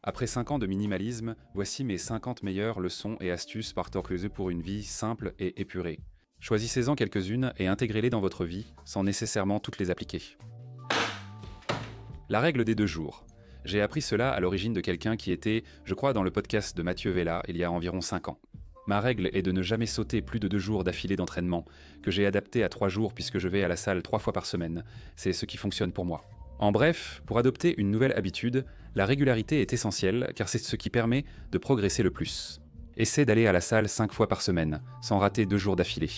Après 5 ans de minimalisme, voici mes 50 meilleures leçons et astuces partorcleuses pour une vie simple et épurée. Choisissez-en quelques-unes et intégrez-les dans votre vie, sans nécessairement toutes les appliquer. La règle des 2 jours. J'ai appris cela à l'origine de quelqu'un qui était, je crois, dans le podcast de Mathieu Vella, il y a environ 5 ans. Ma règle est de ne jamais sauter plus de 2 jours d'affilée d'entraînement, que j'ai adapté à 3 jours puisque je vais à la salle 3 fois par semaine. C'est ce qui fonctionne pour moi. En bref, pour adopter une nouvelle habitude, la régularité est essentielle car c'est ce qui permet de progresser le plus. Essaie d'aller à la salle 5 fois par semaine, sans rater 2 jours d'affilée.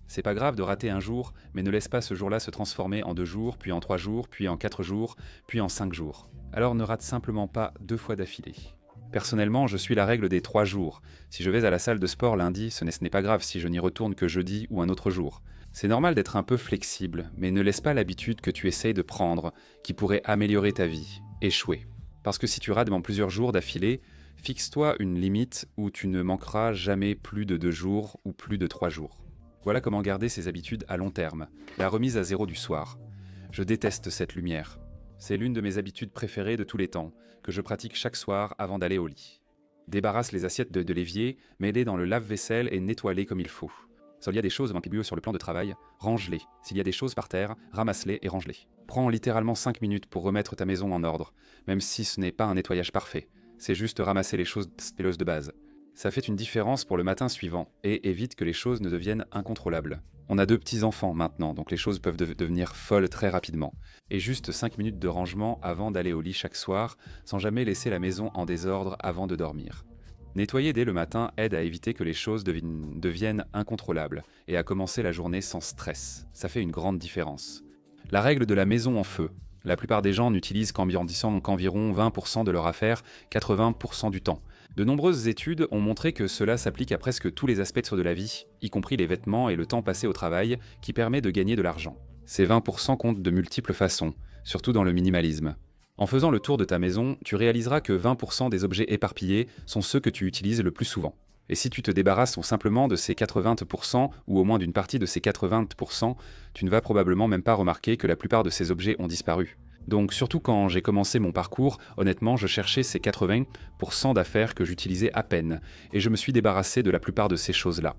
C'est pas grave de rater un jour, mais ne laisse pas ce jour-là se transformer en 2 jours, puis en 3 jours, puis en 4 jours, puis en 5 jours. Alors ne rate simplement pas 2 fois d'affilée. Personnellement, je suis la règle des 3 jours. Si je vais à la salle de sport lundi, ce n'est pas grave si je n'y retourne que jeudi ou un autre jour. C'est normal d'être un peu flexible, mais ne laisse pas l'habitude que tu essayes de prendre, qui pourrait améliorer ta vie, échouer. Parce que si tu rates dans plusieurs jours d'affilée, fixe-toi une limite où tu ne manqueras jamais plus de 2 jours ou plus de 3 jours. Voilà comment garder ses habitudes à long terme. La remise à zéro du soir. Je déteste cette lumière. C'est l'une de mes habitudes préférées de tous les temps, que je pratique chaque soir avant d'aller au lit. Débarrasse les assiettes de l'évier, mets-les dans le lave-vaisselle et nettoie-les comme il faut. S'il y a des choses manquées sur le plan de travail, range-les. S'il y a des choses par terre, ramasse-les et range-les. Prends littéralement 5 minutes pour remettre ta maison en ordre, même si ce n'est pas un nettoyage parfait. C'est juste ramasser les choses de base. Ça fait une différence pour le matin suivant et évite que les choses ne deviennent incontrôlables. On a 2 petits-enfants maintenant, donc les choses peuvent devenir folles très rapidement. Et juste 5 minutes de rangement avant d'aller au lit chaque soir, sans jamais laisser la maison en désordre avant de dormir. Nettoyer dès le matin aide à éviter que les choses deviennent incontrôlables et à commencer la journée sans stress. Ça fait une grande différence. La règle de la maison en feu. La plupart des gens n'utilisent qu'environ 20% de leur affaire 80% du temps. De nombreuses études ont montré que cela s'applique à presque tous les aspects de la vie, y compris les vêtements et le temps passé au travail, qui permet de gagner de l'argent. Ces 20% comptent de multiples façons, surtout dans le minimalisme. En faisant le tour de ta maison, tu réaliseras que 20% des objets éparpillés sont ceux que tu utilises le plus souvent. Et si tu te débarrasses simplement de ces 80%, ou au moins d'une partie de ces 80%, tu ne vas probablement même pas remarquer que la plupart de ces objets ont disparu. Donc surtout quand j'ai commencé mon parcours, honnêtement, je cherchais ces 80% d'affaires que j'utilisais à peine, et je me suis débarrassé de la plupart de ces choses-là.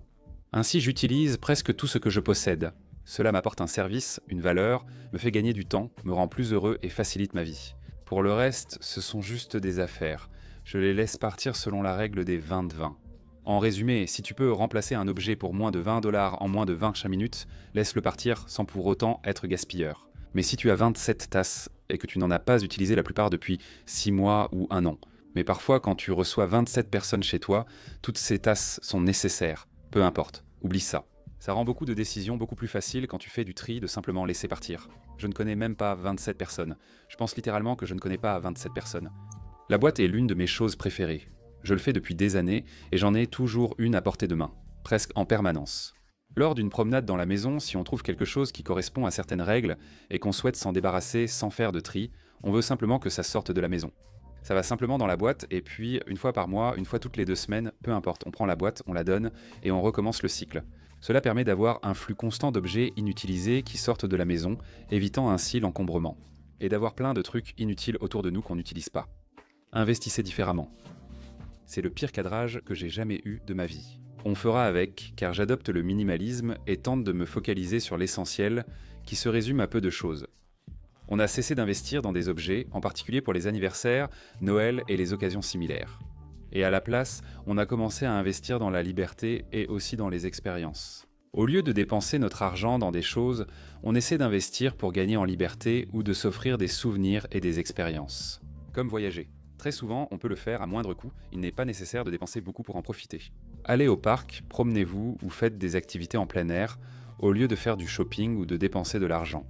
Ainsi, j'utilise presque tout ce que je possède. Cela m'apporte un service, une valeur, me fait gagner du temps, me rend plus heureux et facilite ma vie. Pour le reste, ce sont juste des affaires. Je les laisse partir selon la règle des 20-20. En résumé, si tu peux remplacer un objet pour moins de $20 en moins de 20 minutes, laisse-le partir sans pour autant être gaspilleur. Mais si tu as 27 tasses et que tu n'en as pas utilisé la plupart depuis 6 mois ou 1 an, mais parfois quand tu reçois 27 personnes chez toi, toutes ces tasses sont nécessaires. Peu importe, oublie ça. Ça rend beaucoup de décisions beaucoup plus faciles quand tu fais du tri de simplement laisser partir. Je ne connais même pas 27 personnes. Je pense littéralement que je ne connais pas 27 personnes. La boîte est l'une de mes choses préférées. Je le fais depuis des années et j'en ai toujours une à portée de main, presque en permanence. Lors d'une promenade dans la maison, si on trouve quelque chose qui correspond à certaines règles et qu'on souhaite s'en débarrasser sans faire de tri, on veut simplement que ça sorte de la maison. Ça va simplement dans la boîte et puis, une fois par mois, une fois toutes les 2 semaines, peu importe, on prend la boîte, on la donne et on recommence le cycle. Cela permet d'avoir un flux constant d'objets inutilisés qui sortent de la maison, évitant ainsi l'encombrement. Et d'avoir plein de trucs inutiles autour de nous qu'on n'utilise pas. Investissez différemment. C'est le pire cadrage que j'ai jamais eu de ma vie. On fera avec, car j'adopte le minimalisme et tente de me focaliser sur l'essentiel, qui se résume à peu de choses. On a cessé d'investir dans des objets, en particulier pour les anniversaires, Noël et les occasions similaires. Et à la place, on a commencé à investir dans la liberté et aussi dans les expériences. Au lieu de dépenser notre argent dans des choses, on essaie d'investir pour gagner en liberté ou de s'offrir des souvenirs et des expériences. Comme voyager. Très souvent, on peut le faire à moindre coût, il n'est pas nécessaire de dépenser beaucoup pour en profiter. Allez au parc, promenez-vous ou faites des activités en plein air, au lieu de faire du shopping ou de dépenser de l'argent.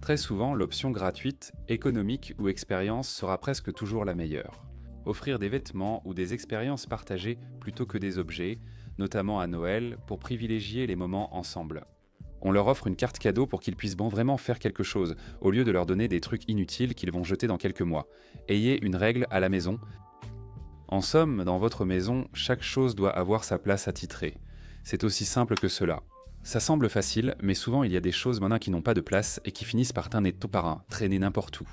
Très souvent, l'option gratuite, économique ou expérience sera presque toujours la meilleure. Offrir des vêtements ou des expériences partagées plutôt que des objets, notamment à Noël, pour privilégier les moments ensemble. On leur offre une carte cadeau pour qu'ils puissent vraiment faire quelque chose, au lieu de leur donner des trucs inutiles qu'ils vont jeter dans quelques mois. Ayez une règle à la maison. En somme, dans votre maison, chaque chose doit avoir sa place attitrée. C'est aussi simple que cela. Ça semble facile, mais souvent il y a des choses maintenant qui n'ont pas de place et qui finissent par traîner n'importe où.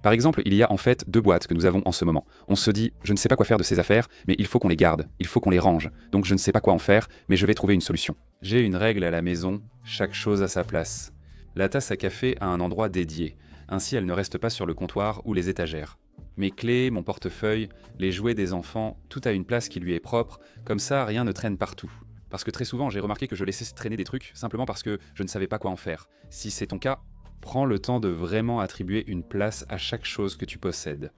Par exemple, il y a en fait 2 boîtes que nous avons en ce moment. On se dit, je ne sais pas quoi faire de ces affaires, mais il faut qu'on les garde, il faut qu'on les range. Donc je ne sais pas quoi en faire, mais je vais trouver une solution. J'ai une règle à la maison, chaque chose à sa place. La tasse à café a un endroit dédié, ainsi elle ne reste pas sur le comptoir ou les étagères. Mes clés, mon portefeuille, les jouets des enfants, tout a une place qui lui est propre, comme ça rien ne traîne partout. Parce que très souvent j'ai remarqué que je laissais traîner des trucs simplement parce que je ne savais pas quoi en faire. Si c'est ton cas, prends le temps de vraiment attribuer une place à chaque chose que tu possèdes.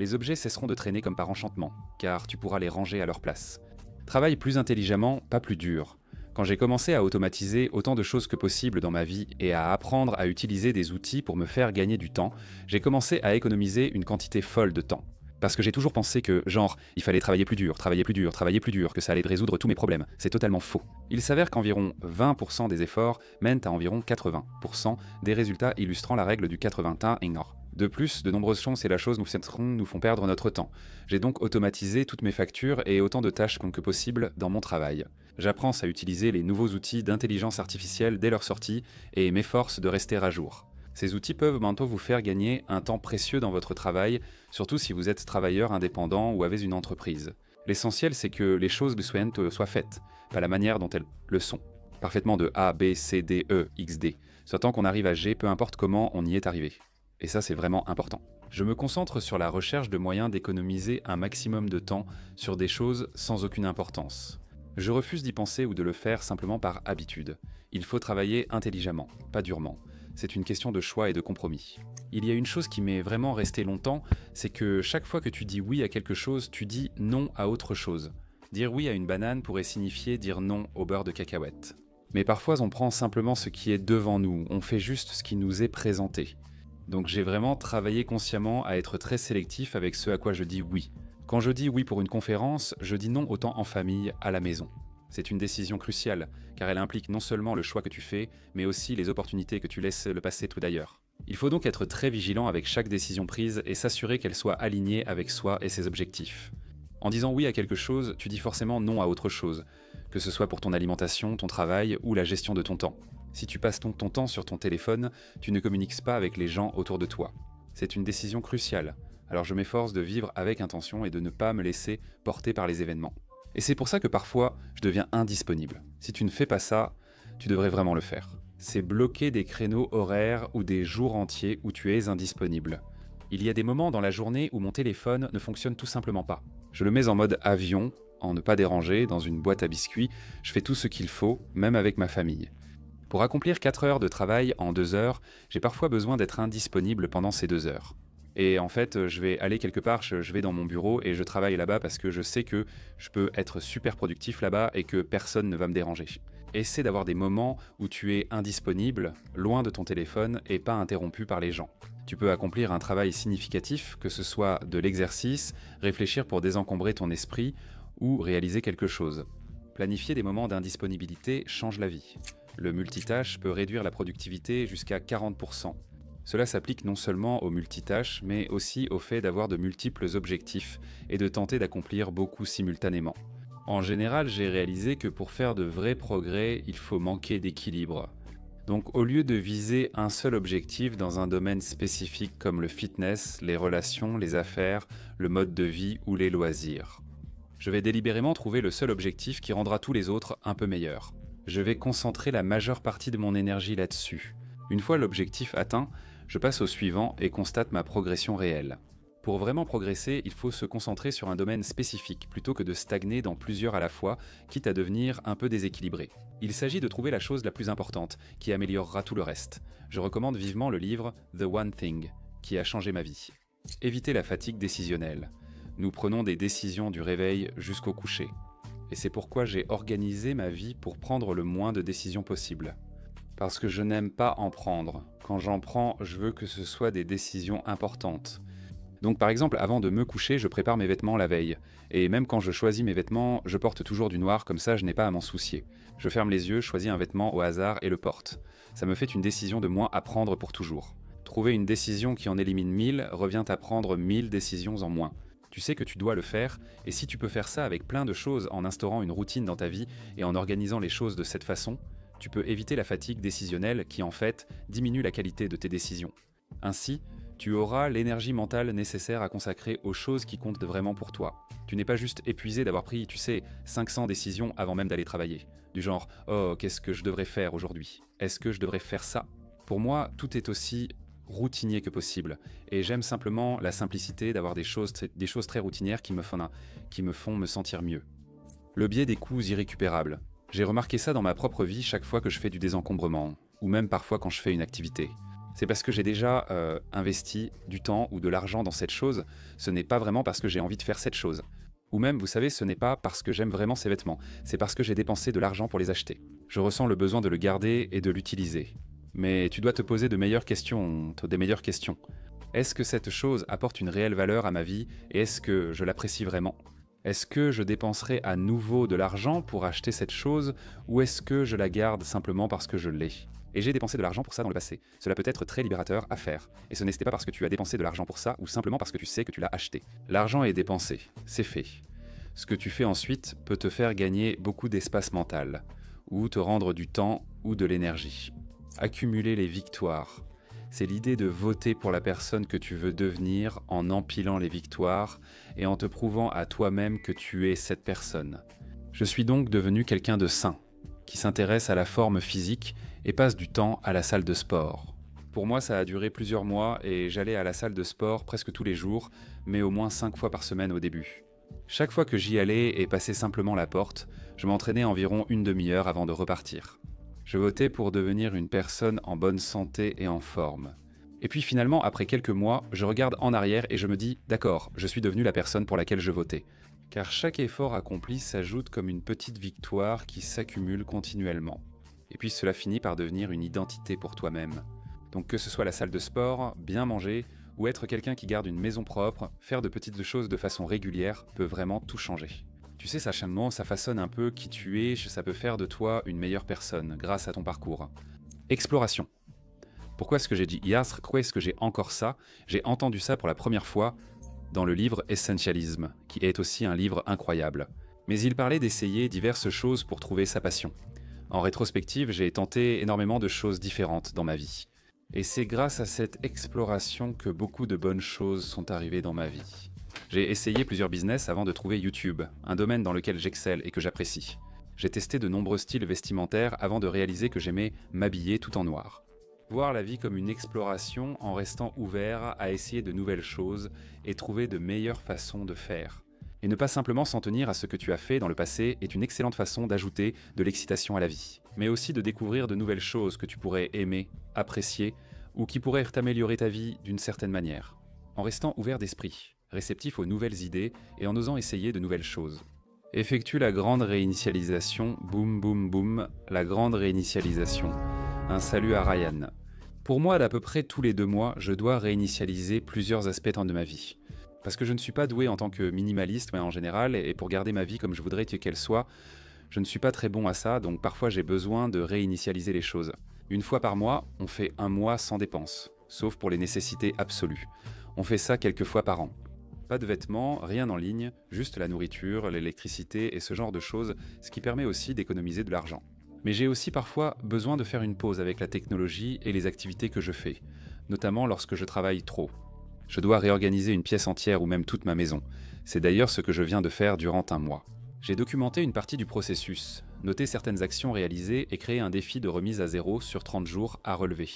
Les objets cesseront de traîner comme par enchantement, car tu pourras les ranger à leur place. Travaille plus intelligemment, pas plus dur. Quand j'ai commencé à automatiser autant de choses que possible dans ma vie et à apprendre à utiliser des outils pour me faire gagner du temps, j'ai commencé à économiser une quantité folle de temps. Parce que j'ai toujours pensé que, genre, il fallait travailler plus dur, travailler plus dur, travailler plus dur, que ça allait résoudre tous mes problèmes. C'est totalement faux. Il s'avère qu'environ 20% des efforts mènent à environ 80% des résultats illustrant la règle du 80-20. De plus, de nombreuses chances et la chose nous font perdre notre temps. J'ai donc automatisé toutes mes factures et autant de tâches que possible dans mon travail. J'apprends à utiliser les nouveaux outils d'intelligence artificielle dès leur sortie et m'efforce de rester à jour. Ces outils peuvent bientôt vous faire gagner un temps précieux dans votre travail, surtout si vous êtes travailleur indépendant ou avez une entreprise. L'essentiel, c'est que les choses soient faites, pas la manière dont elles le sont. Parfaitement de A, B, C, D, E, X, D. Soit tant qu'on arrive à G, peu importe comment on y est arrivé. Et ça, c'est vraiment important. Je me concentre sur la recherche de moyens d'économiser un maximum de temps sur des choses sans aucune importance. Je refuse d'y penser ou de le faire simplement par habitude. Il faut travailler intelligemment, pas durement. C'est une question de choix et de compromis. Il y a une chose qui m'est vraiment restée longtemps, c'est que chaque fois que tu dis oui à quelque chose, tu dis non à autre chose. Dire oui à une banane pourrait signifier dire non au beurre de cacahuète. Mais parfois on prend simplement ce qui est devant nous, on fait juste ce qui nous est présenté. Donc j'ai vraiment travaillé consciemment à être très sélectif avec ce à quoi je dis oui. Quand je dis oui pour une conférence, je dis non autant en famille, à la maison. C'est une décision cruciale, car elle implique non seulement le choix que tu fais, mais aussi les opportunités que tu laisses le passer tout d'ailleurs. Il faut donc être très vigilant avec chaque décision prise et s'assurer qu'elle soit alignée avec soi et ses objectifs. En disant oui à quelque chose, tu dis forcément non à autre chose, que ce soit pour ton alimentation, ton travail ou la gestion de ton temps. Si tu passes ton temps sur ton téléphone, tu ne communiques pas avec les gens autour de toi. C'est une décision cruciale, alors je m'efforce de vivre avec intention et de ne pas me laisser porter par les événements. Et c'est pour ça que parfois, je deviens indisponible. Si tu ne fais pas ça, tu devrais vraiment le faire. C'est bloquer des créneaux horaires ou des jours entiers où tu es indisponible. Il y a des moments dans la journée où mon téléphone ne fonctionne tout simplement pas. Je le mets en mode avion, en ne pas déranger, dans une boîte à biscuits, je fais tout ce qu'il faut, même avec ma famille. Pour accomplir 4 heures de travail en 2 heures, j'ai parfois besoin d'être indisponible pendant ces 2 heures. Et en fait, je vais aller quelque part, je vais dans mon bureau et je travaille là-bas parce que je sais que je peux être super productif là-bas et que personne ne va me déranger. Essaie d'avoir des moments où tu es indisponible, loin de ton téléphone et pas interrompu par les gens. Tu peux accomplir un travail significatif, que ce soit de l'exercice, réfléchir pour désencombrer ton esprit ou réaliser quelque chose. Planifier des moments d'indisponibilité change la vie. Le multitâche peut réduire la productivité jusqu'à 40%. Cela s'applique non seulement aux multitâches, mais aussi au fait d'avoir de multiples objectifs et de tenter d'accomplir beaucoup simultanément. En général, j'ai réalisé que pour faire de vrais progrès, il faut manquer d'équilibre. Donc au lieu de viser un seul objectif dans un domaine spécifique comme le fitness, les relations, les affaires, le mode de vie ou les loisirs, je vais délibérément trouver le seul objectif qui rendra tous les autres un peu meilleurs. Je vais concentrer la majeure partie de mon énergie là-dessus. Une fois l'objectif atteint, je passe au suivant et constate ma progression réelle. Pour vraiment progresser, il faut se concentrer sur un domaine spécifique plutôt que de stagner dans plusieurs à la fois, quitte à devenir un peu déséquilibré. Il s'agit de trouver la chose la plus importante, qui améliorera tout le reste. Je recommande vivement le livre The One Thing, qui a changé ma vie. Évitez la fatigue décisionnelle. Nous prenons des décisions du réveil jusqu'au coucher. Et c'est pourquoi j'ai organisé ma vie pour prendre le moins de décisions possible. Parce que je n'aime pas en prendre. Quand j'en prends, je veux que ce soit des décisions importantes. Donc par exemple, avant de me coucher, je prépare mes vêtements la veille. Et même quand je choisis mes vêtements, je porte toujours du noir, comme ça je n'ai pas à m'en soucier. Je ferme les yeux, choisis un vêtement au hasard et le porte. Ça me fait une décision de moins à prendre pour toujours. Trouver une décision qui en élimine 1000 revient à prendre 1000 décisions en moins. Tu sais que tu dois le faire, et si tu peux faire ça avec plein de choses en instaurant une routine dans ta vie et en organisant les choses de cette façon, tu peux éviter la fatigue décisionnelle qui en fait diminue la qualité de tes décisions. Ainsi, Tu auras l'énergie mentale nécessaire à consacrer aux choses qui comptent vraiment pour toi. Tu n'es pas juste épuisé d'avoir pris, 500 décisions avant même d'aller travailler. Du genre « Oh, qu'est-ce que je devrais faire aujourd'hui? Est-ce que je devrais faire ça ?» Pour moi, tout est aussi routinier que possible. Et j'aime simplement la simplicité d'avoir des choses très routinières qui me font me sentir mieux. Le biais des coûts irrécupérables. J'ai remarqué ça dans ma propre vie chaque fois que je fais du désencombrement, ou même parfois quand je fais une activité. C'est parce que j'ai déjà investi du temps ou de l'argent dans cette chose, ce n'est pas vraiment parce que j'ai envie de faire cette chose. Ou même, vous savez, ce n'est pas parce que j'aime vraiment ces vêtements, c'est parce que j'ai dépensé de l'argent pour les acheter. Je ressens le besoin de le garder et de l'utiliser. Mais tu dois te poser des meilleures questions. Est-ce que cette chose apporte une réelle valeur à ma vie et est-ce que je l'apprécie vraiment ? Est-ce que je dépenserai à nouveau de l'argent pour acheter cette chose ou est-ce que je la garde simplement parce que je l'ai ? Et j'ai dépensé de l'argent pour ça dans le passé. Cela peut être très libérateur à faire. Et ce n'était pas parce que tu as dépensé de l'argent pour ça ou simplement parce que tu sais que tu l'as acheté. L'argent est dépensé, c'est fait. Ce que tu fais ensuite peut te faire gagner beaucoup d'espace mental, ou te rendre du temps ou de l'énergie. Accumuler les victoires. C'est l'idée de voter pour la personne que tu veux devenir en empilant les victoires et en te prouvant à toi-même que tu es cette personne. Je suis donc devenu quelqu'un de sain, qui s'intéresse à la forme physique et passe du temps à la salle de sport. Pour moi, ça a duré plusieurs mois et j'allais à la salle de sport presque tous les jours, mais au moins 5 fois par semaine au début. Chaque fois que j'y allais et passais simplement la porte, je m'entraînais environ une demi-heure avant de repartir. Je votais pour devenir une personne en bonne santé et en forme. Et puis finalement, après quelques mois, je regarde en arrière et je me dis « D'accord, je suis devenu la personne pour laquelle je votais ». Car chaque effort accompli s'ajoute comme une petite victoire qui s'accumule continuellement. Et puis cela finit par devenir une identité pour toi-même. Donc que ce soit la salle de sport, bien manger, ou être quelqu'un qui garde une maison propre, faire de petites choses de façon régulière peut vraiment tout changer. Tu sais, ça façonne un peu qui tu es, ça peut faire de toi une meilleure personne grâce à ton parcours. Exploration. Pourquoi est-ce que j'ai dit Yasr? Pourquoi est-ce que j'ai encore ça? J'ai entendu ça pour la première fois dans le livre Essentialisme, qui est aussi un livre incroyable. Mais il parlait d'essayer diverses choses pour trouver sa passion. En rétrospective, j'ai tenté énormément de choses différentes dans ma vie. Et c'est grâce à cette exploration que beaucoup de bonnes choses sont arrivées dans ma vie. J'ai essayé plusieurs business avant de trouver YouTube, un domaine dans lequel j'excelle et que j'apprécie. J'ai testé de nombreux styles vestimentaires avant de réaliser que j'aimais m'habiller tout en noir. Voir la vie comme une exploration en restant ouvert à essayer de nouvelles choses et trouver de meilleures façons de faire. Et ne pas simplement s'en tenir à ce que tu as fait dans le passé est une excellente façon d'ajouter de l'excitation à la vie. Mais aussi de découvrir de nouvelles choses que tu pourrais aimer, apprécier ou qui pourraient t'améliorer ta vie d'une certaine manière. En restant ouvert d'esprit, réceptif aux nouvelles idées et en osant essayer de nouvelles choses. Effectue la grande réinitialisation, boum boum boum, la grande réinitialisation. Un salut à Ryan. Pour moi, d'à peu près tous les 2 mois, je dois réinitialiser plusieurs aspects de ma vie. Parce que je ne suis pas doué en tant que minimaliste en général, et pour garder ma vie comme je voudrais qu'elle soit, je ne suis pas très bon à ça, donc parfois j'ai besoin de réinitialiser les choses. Une fois par mois, on fait 1 mois sans dépenses, sauf pour les nécessités absolues. On fait ça quelques fois par an. Pas de vêtements, rien en ligne, juste la nourriture, l'électricité et ce genre de choses, ce qui permet aussi d'économiser de l'argent. Mais j'ai aussi parfois besoin de faire une pause avec la technologie et les activités que je fais, notamment lorsque je travaille trop. Je dois réorganiser une pièce entière ou même toute ma maison. C'est d'ailleurs ce que je viens de faire durant 1 mois. J'ai documenté une partie du processus, noté certaines actions réalisées et créé un défi de remise à zéro sur 30 jours à relever.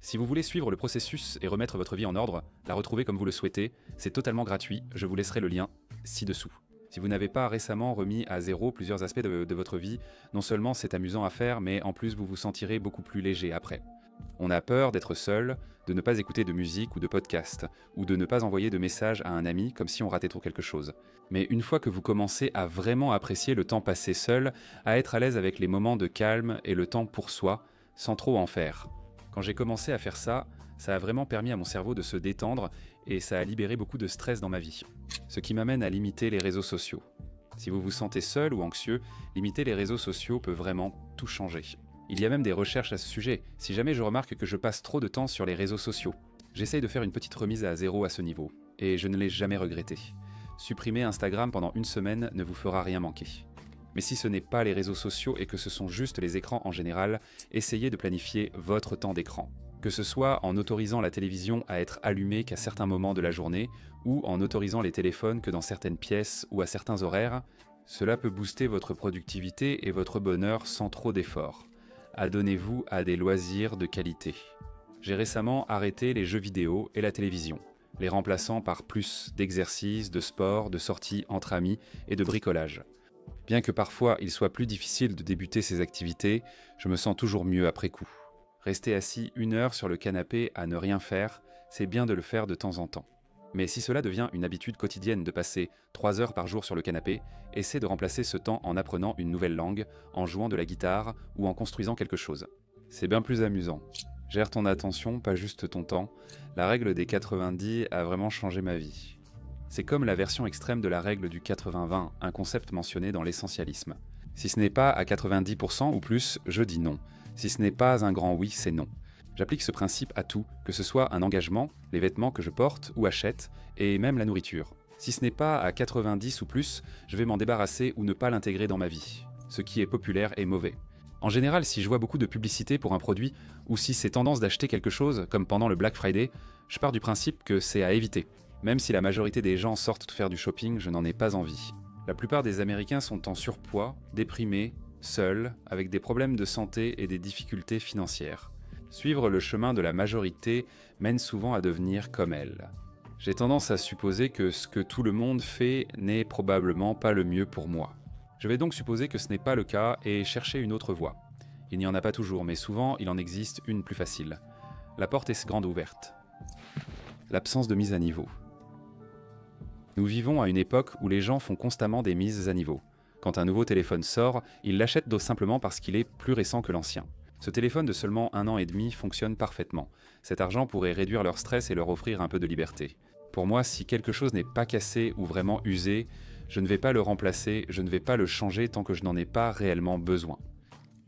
Si vous voulez suivre le processus et remettre votre vie en ordre, la retrouver comme vous le souhaitez, c'est totalement gratuit, je vous laisserai le lien ci-dessous. Si vous n'avez pas récemment remis à zéro plusieurs aspects de votre vie, non seulement c'est amusant à faire, mais en plus vous vous sentirez beaucoup plus léger après. On a peur d'être seul, de ne pas écouter de musique ou de podcast, ou de ne pas envoyer de message à un ami comme si on ratait trop quelque chose. Mais une fois que vous commencez à vraiment apprécier le temps passé seul, à être à l'aise avec les moments de calme et le temps pour soi, sans trop en faire. Quand j'ai commencé à faire ça, ça a vraiment permis à mon cerveau de se détendre et ça a libéré beaucoup de stress dans ma vie. Ce qui m'amène à limiter les réseaux sociaux. Si vous vous sentez seul ou anxieux, limiter les réseaux sociaux peut vraiment tout changer. Il y a même des recherches à ce sujet, si jamais je remarque que je passe trop de temps sur les réseaux sociaux. J'essaye de faire une petite remise à zéro à ce niveau, et je ne l'ai jamais regretté. Supprimer Instagram pendant 1 semaine ne vous fera rien manquer. Mais si ce n'est pas les réseaux sociaux et que ce sont juste les écrans en général, essayez de planifier votre temps d'écran. Que ce soit en autorisant la télévision à être allumée qu'à certains moments de la journée, ou en autorisant les téléphones que dans certaines pièces ou à certains horaires, cela peut booster votre productivité et votre bonheur sans trop d'efforts. Adonnez-vous à des loisirs de qualité. J'ai récemment arrêté les jeux vidéo et la télévision, les remplaçant par plus d'exercices, de sport, de sorties entre amis et de bricolage. Bien que parfois il soit plus difficile de débuter ces activités, je me sens toujours mieux après coup. Rester assis 1 heure sur le canapé à ne rien faire, c'est bien de le faire de temps en temps. Mais si cela devient une habitude quotidienne de passer 3 heures par jour sur le canapé, essaie de remplacer ce temps en apprenant une nouvelle langue, en jouant de la guitare ou en construisant quelque chose. C'est bien plus amusant. Gère ton attention, pas juste ton temps. La règle des 90 a vraiment changé ma vie. C'est comme la version extrême de la règle du 80-20, un concept mentionné dans l'essentialisme. Si ce n'est pas à 90% ou plus, je dis non. Si ce n'est pas un grand oui, c'est non. J'applique ce principe à tout, que ce soit un engagement, les vêtements que je porte ou achète, et même la nourriture. Si ce n'est pas à 90 ou plus, je vais m'en débarrasser ou ne pas l'intégrer dans ma vie. Ce qui est populaire est mauvais. En général, si je vois beaucoup de publicité pour un produit, ou si c'est tendance d'acheter quelque chose, comme pendant le Black Friday, je pars du principe que c'est à éviter. Même si la majorité des gens sortent faire du shopping, je n'en ai pas envie. La plupart des Américains sont en surpoids, déprimés, seuls, avec des problèmes de santé et des difficultés financières. Suivre le chemin de la majorité mène souvent à devenir comme elle. J'ai tendance à supposer que ce que tout le monde fait n'est probablement pas le mieux pour moi. Je vais donc supposer que ce n'est pas le cas et chercher une autre voie. Il n'y en a pas toujours, mais souvent il en existe une plus facile. La porte est grande ouverte. L'absence de mise à niveau. Nous vivons à une époque où les gens font constamment des mises à niveau. Quand un nouveau téléphone sort, ils l'achètent simplement parce qu'il est plus récent que l'ancien. Ce téléphone de seulement 1 an et demi fonctionne parfaitement. Cet argent pourrait réduire leur stress et leur offrir un peu de liberté. Pour moi, si quelque chose n'est pas cassé ou vraiment usé, je ne vais pas le remplacer, je ne vais pas le changer tant que je n'en ai pas réellement besoin.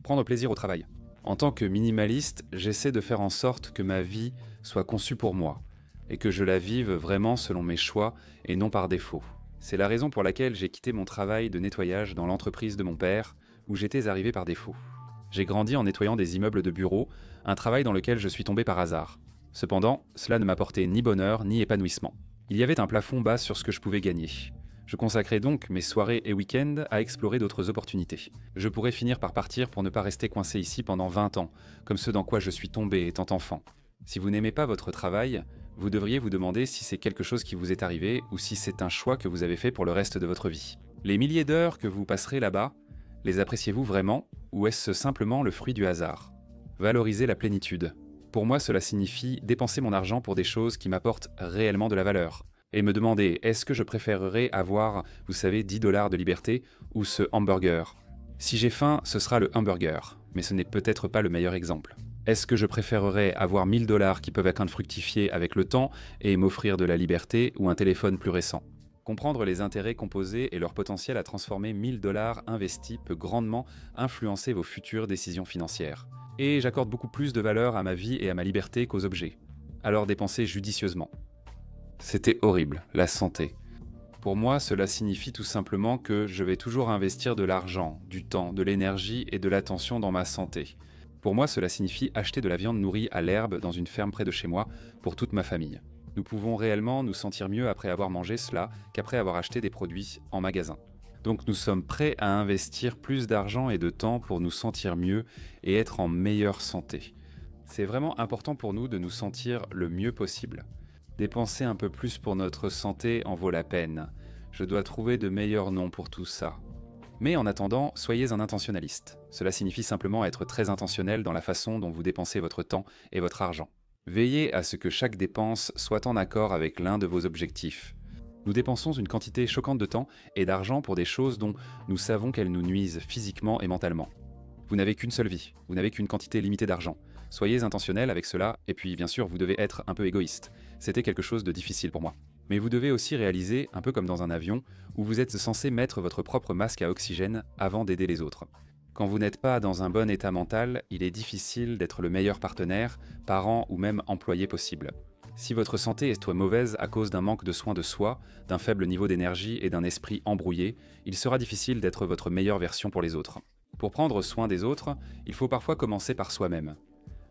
Prendre plaisir au travail. En tant que minimaliste, j'essaie de faire en sorte que ma vie soit conçue pour moi et que je la vive vraiment selon mes choix et non par défaut. C'est la raison pour laquelle j'ai quitté mon travail de nettoyage dans l'entreprise de mon père, où j'étais arrivé par défaut. J'ai grandi en nettoyant des immeubles de bureaux, un travail dans lequel je suis tombé par hasard. Cependant, cela ne m'apportait ni bonheur ni épanouissement. Il y avait un plafond bas sur ce que je pouvais gagner. Je consacrais donc mes soirées et week-ends à explorer d'autres opportunités. Je pourrais finir par partir pour ne pas rester coincé ici pendant 20 ans, comme ce dans quoi je suis tombé étant enfant. Si vous n'aimez pas votre travail, vous devriez vous demander si c'est quelque chose qui vous est arrivé ou si c'est un choix que vous avez fait pour le reste de votre vie. Les milliers d'heures que vous passerez là-bas, les appréciez-vous vraiment ou est-ce simplement le fruit du hasard ? Valoriser la plénitude. Pour moi, cela signifie dépenser mon argent pour des choses qui m'apportent réellement de la valeur. Et me demander, est-ce que je préférerais avoir, vous savez, 10 $ de liberté ou ce hamburger ? Si j'ai faim, ce sera le hamburger, mais ce n'est peut-être pas le meilleur exemple. Est-ce que je préférerais avoir 1000 $ qui peuvent être fructifier avec le temps et m'offrir de la liberté ou un téléphone plus récent ? Comprendre les intérêts composés et leur potentiel à transformer 1000 $ investis peut grandement influencer vos futures décisions financières. Et j'accorde beaucoup plus de valeur à ma vie et à ma liberté qu'aux objets. Alors dépensez judicieusement. C'était horrible, la santé. Pour moi, cela signifie tout simplement que je vais toujours investir de l'argent, du temps, de l'énergie et de l'attention dans ma santé. Pour moi, cela signifie acheter de la viande nourrie à l'herbe dans une ferme près de chez moi pour toute ma famille. Nous pouvons réellement nous sentir mieux après avoir mangé cela qu'après avoir acheté des produits en magasin. Donc nous sommes prêts à investir plus d'argent et de temps pour nous sentir mieux et être en meilleure santé. C'est vraiment important pour nous de nous sentir le mieux possible. Dépenser un peu plus pour notre santé en vaut la peine. Je dois trouver de meilleurs noms pour tout ça. Mais en attendant, soyez un intentionnaliste. Cela signifie simplement être très intentionnel dans la façon dont vous dépensez votre temps et votre argent. Veillez à ce que chaque dépense soit en accord avec l'un de vos objectifs. Nous dépensons une quantité choquante de temps et d'argent pour des choses dont nous savons qu'elles nous nuisent physiquement et mentalement. Vous n'avez qu'une seule vie, vous n'avez qu'une quantité limitée d'argent. Soyez intentionnel avec cela, et puis bien sûr vous devez être un peu égoïste. C'était quelque chose de difficile pour moi. Mais vous devez aussi réaliser, un peu comme dans un avion, où vous êtes censé mettre votre propre masque à oxygène avant d'aider les autres. Quand vous n'êtes pas dans un bon état mental, il est difficile d'être le meilleur partenaire, parent ou même employé possible. Si votre santé est mauvaise à cause d'un manque de soin de soi, d'un faible niveau d'énergie et d'un esprit embrouillé, il sera difficile d'être votre meilleure version pour les autres. Pour prendre soin des autres, il faut parfois commencer par soi-même.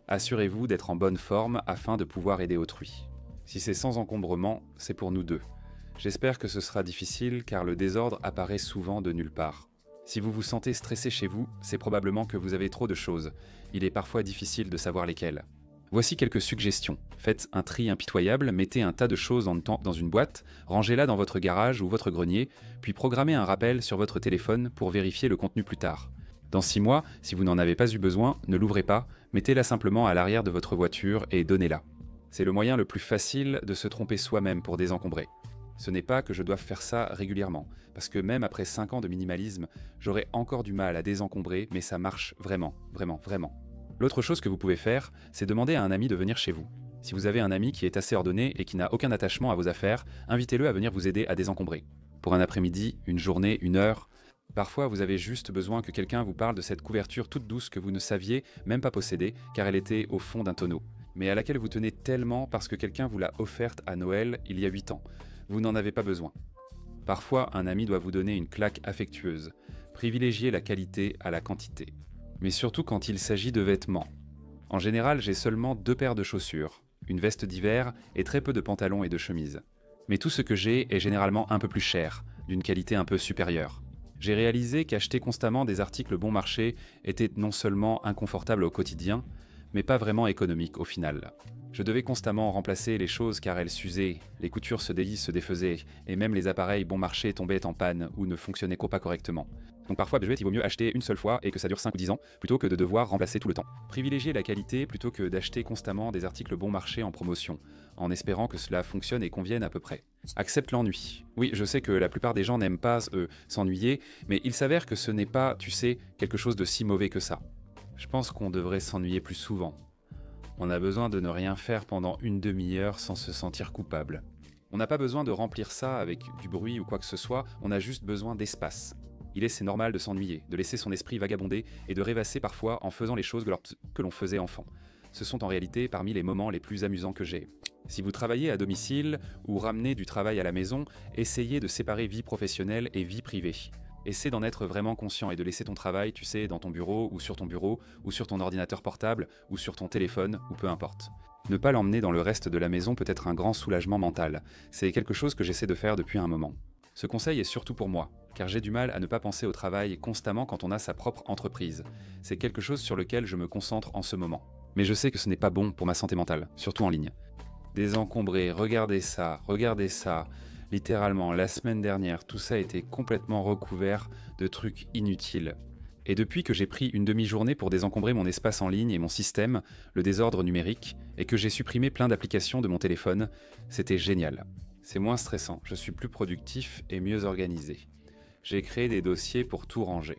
Assurez-vous d'être en bonne forme afin de pouvoir aider autrui. Si c'est sans encombrement, c'est pour nous deux. J'espère que ce sera difficile car le désordre apparaît souvent de nulle part. Si vous vous sentez stressé chez vous, c'est probablement que vous avez trop de choses. Il est parfois difficile de savoir lesquelles. Voici quelques suggestions. Faites un tri impitoyable, mettez un tas de choses dans une boîte, rangez-la dans votre garage ou votre grenier, puis programmez un rappel sur votre téléphone pour vérifier le contenu plus tard. Dans 6 mois, si vous n'en avez pas eu besoin, ne l'ouvrez pas, mettez-la simplement à l'arrière de votre voiture et donnez-la. C'est le moyen le plus facile de se tromper soi-même pour désencombrer. Ce n'est pas que je doive faire ça régulièrement, parce que même après 5 ans de minimalisme, j'aurais encore du mal à désencombrer, mais ça marche vraiment, vraiment, vraiment. L'autre chose que vous pouvez faire, c'est demander à un ami de venir chez vous. Si vous avez un ami qui est assez ordonné et qui n'a aucun attachement à vos affaires, invitez-le à venir vous aider à désencombrer. Pour un après-midi, une journée, une heure. Parfois, vous avez juste besoin que quelqu'un vous parle de cette couverture toute douce que vous ne saviez même pas posséder, car elle était au fond d'un tonneau, mais à laquelle vous tenez tellement parce que quelqu'un vous l'a offerte à Noël il y a 8 ans. Vous n'en avez pas besoin. Parfois, un ami doit vous donner une claque affectueuse. Privilégiez la qualité à la quantité. Mais surtout quand il s'agit de vêtements. En général, j'ai seulement 2 paires de chaussures, une veste d'hiver et très peu de pantalons et de chemises. Mais tout ce que j'ai est généralement un peu plus cher, d'une qualité un peu supérieure. J'ai réalisé qu'acheter constamment des articles bon marché était non seulement inconfortable au quotidien, mais pas vraiment économique au final. Je devais constamment remplacer les choses car elles s'usaient, les coutures se défaisaient, et même les appareils bon marché tombaient en panne ou ne fonctionnaient pas correctement. Donc parfois, il vaut mieux acheter une seule fois et que ça dure 5 ou 10 ans, plutôt que de devoir remplacer tout le temps. Privilégiez la qualité plutôt que d'acheter constamment des articles bon marché en promotion, en espérant que cela fonctionne et convienne à peu près. Accepte l'ennui. Oui, je sais que la plupart des gens n'aiment pas s'ennuyer, mais il s'avère que ce n'est pas, tu sais, quelque chose de si mauvais que ça. Je pense qu'on devrait s'ennuyer plus souvent. On a besoin de ne rien faire pendant une demi-heure sans se sentir coupable. On n'a pas besoin de remplir ça avec du bruit ou quoi que ce soit, on a juste besoin d'espace. C'est normal de s'ennuyer, de laisser son esprit vagabonder et de rêvasser parfois en faisant les choses que l'on faisait enfant. Ce sont en réalité parmi les moments les plus amusants que j'ai. Si vous travaillez à domicile ou ramenez du travail à la maison, essayez de séparer vie professionnelle et vie privée. Essaie d'en être vraiment conscient et de laisser ton travail, tu sais, dans ton bureau ou sur ton ordinateur portable ou sur ton téléphone ou peu importe. Ne pas l'emmener dans le reste de la maison peut être un grand soulagement mental. C'est quelque chose que j'essaie de faire depuis un moment. Ce conseil est surtout pour moi, car j'ai du mal à ne pas penser au travail constamment quand on a sa propre entreprise. C'est quelque chose sur lequel je me concentre en ce moment. Mais je sais que ce n'est pas bon pour ma santé mentale, surtout en ligne. Désencombrer, regardez ça. Littéralement, la semaine dernière, tout ça était complètement recouvert de trucs inutiles. Et depuis que j'ai pris une demi-journée pour désencombrer mon espace en ligne et mon système, le désordre numérique, et que j'ai supprimé plein d'applications de mon téléphone, c'était génial. C'est moins stressant, je suis plus productif et mieux organisé. J'ai créé des dossiers pour tout ranger.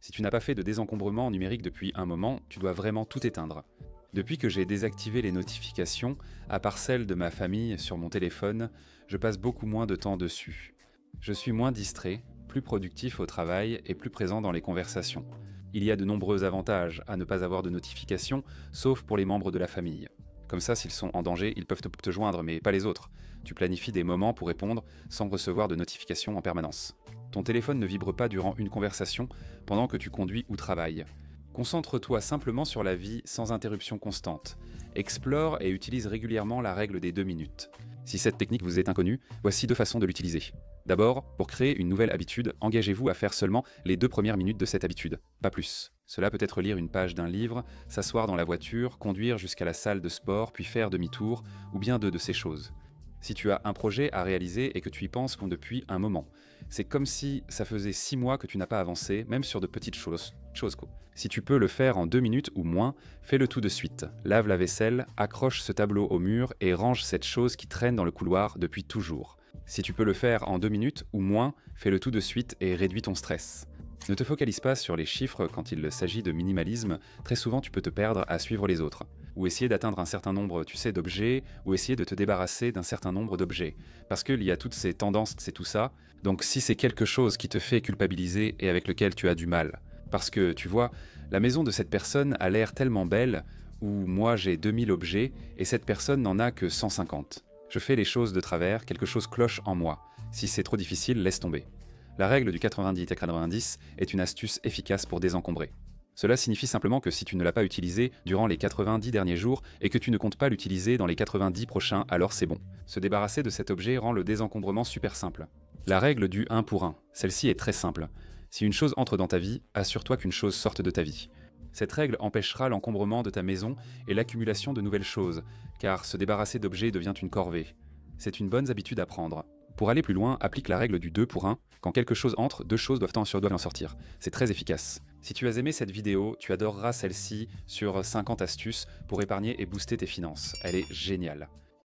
Si tu n'as pas fait de désencombrement numérique depuis un moment, tu dois vraiment tout éteindre. Depuis que j'ai désactivé les notifications, à part celles de ma famille sur mon téléphone, je passe beaucoup moins de temps dessus. Je suis moins distrait, plus productif au travail et plus présent dans les conversations. Il y a de nombreux avantages à ne pas avoir de notifications, sauf pour les membres de la famille. Comme ça, s'ils sont en danger, ils peuvent te joindre, mais pas les autres. Tu planifies des moments pour répondre sans recevoir de notifications en permanence. Ton téléphone ne vibre pas durant une conversation pendant que tu conduis ou travailles. Concentre-toi simplement sur la vie sans interruption constante. Explore et utilise régulièrement la règle des 2 minutes. Si cette technique vous est inconnue, voici 2 façons de l'utiliser. D'abord, pour créer une nouvelle habitude, engagez-vous à faire seulement les 2 premières minutes de cette habitude, pas plus. Cela peut être lire une page d'un livre, s'asseoir dans la voiture, conduire jusqu'à la salle de sport, puis faire demi-tour, ou bien 2 de ces choses. Si tu as un projet à réaliser et que tu y penses depuis un moment, c'est comme si ça faisait 6 mois que tu n'as pas avancé, même sur de petites choses. Si tu peux le faire en 2 minutes ou moins, fais-le tout de suite. Lave la vaisselle, accroche ce tableau au mur et range cette chose qui traîne dans le couloir depuis toujours. Si tu peux le faire en 2 minutes ou moins, fais-le tout de suite et réduis ton stress. Ne te focalise pas sur les chiffres quand il s'agit de minimalisme, très souvent tu peux te perdre à suivre les autres. Ou essayer d'atteindre un certain nombre, d'objets, ou essayer de te débarrasser d'un certain nombre d'objets. Parce qu'il y a toutes ces tendances, c'est tout ça. Donc si c'est quelque chose qui te fait culpabiliser et avec lequel tu as du mal, parce que, tu vois, la maison de cette personne a l'air tellement belle, ou moi j'ai 2000 objets, et cette personne n'en a que 150. Je fais les choses de travers, quelque chose cloche en moi. Si c'est trop difficile, laisse tomber. La règle du 90-90 est une astuce efficace pour désencombrer. Cela signifie simplement que si tu ne l'as pas utilisé durant les 90 derniers jours et que tu ne comptes pas l'utiliser dans les 90 prochains, alors c'est bon. Se débarrasser de cet objet rend le désencombrement super simple. La règle du 1 pour 1, celle-ci est très simple. Si une chose entre dans ta vie, assure-toi qu'une chose sorte de ta vie. Cette règle empêchera l'encombrement de ta maison et l'accumulation de nouvelles choses, car se débarrasser d'objets devient une corvée. C'est une bonne habitude à prendre. Pour aller plus loin, applique la règle du 2 pour 1. Quand quelque chose entre, deux choses doivent en sortir. C'est très efficace. Si tu as aimé cette vidéo, tu adoreras celle-ci sur 50 astuces pour épargner et booster tes finances. Elle est géniale.